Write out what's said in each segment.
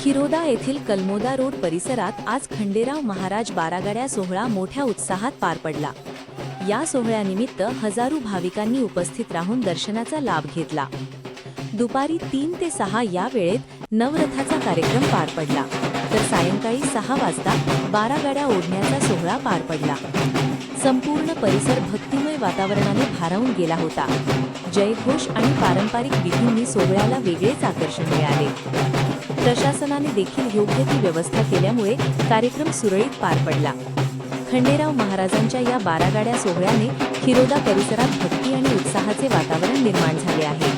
खिरोदा येथील कलमोदा रोड परिसरात आज खंडेराव महाराज बारागाड्या सोहळा मोठ्या उत्साहात पार पडला। या सोहळ्यानिमित्त हजारो भाविकांनी उपस्थित राहून दर्शनाचा लाभ घेतला। दुपारी 3 ते 6 या वेळेत नवरथाचा कार्यक्रम पार पडला, तर सायंकाळी 6 वाजता बारागाड्या ओढण्याचा सोहळा पार पडला। संपूर्ण परिसर भक्तिमय वातावरणाने भारावून गेला होता। जयघोष आणि पारंपरिक विधींनी सोहळ्याला वेगळेच आकर्षण मिळाले। प्रशासनाने देखील योग्य ती व्यवस्था केल्यामुळे कार्यक्रम सुरळीत पार पडला। खंडेराव महाराजांच्या या बारागाड्या सोहळ्याने खिरोदा परिसरात भक्ती आणि उत्साहाचे वातावरण निर्माण झाले आहे।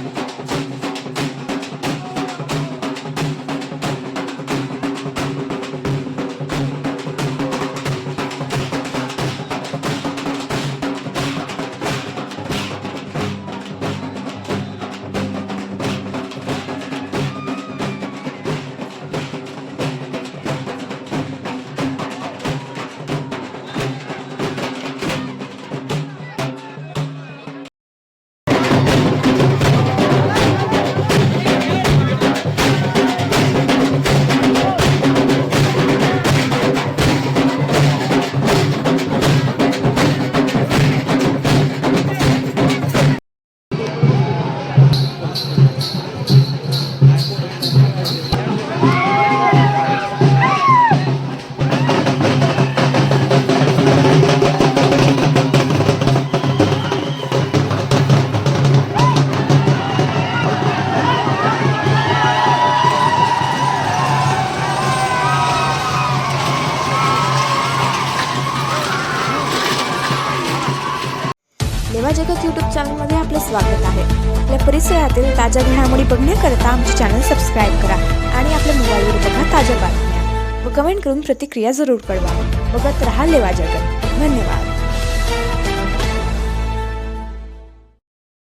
लेवा जगत यूट्यूब चॅनलमध्ये आपलं स्वागत आहे। आपल्या परिसरातील ताज्या घडामोडी बघण्याकरता आमचे चॅनल सबस्क्राईब करा आणि आपल्या मोबाईलवर बघा ताज्या बातम्या व कमेंट करून प्रतिक्रिया जरूर कळवा। बघत रहा लेवा जगत। धन्यवाद।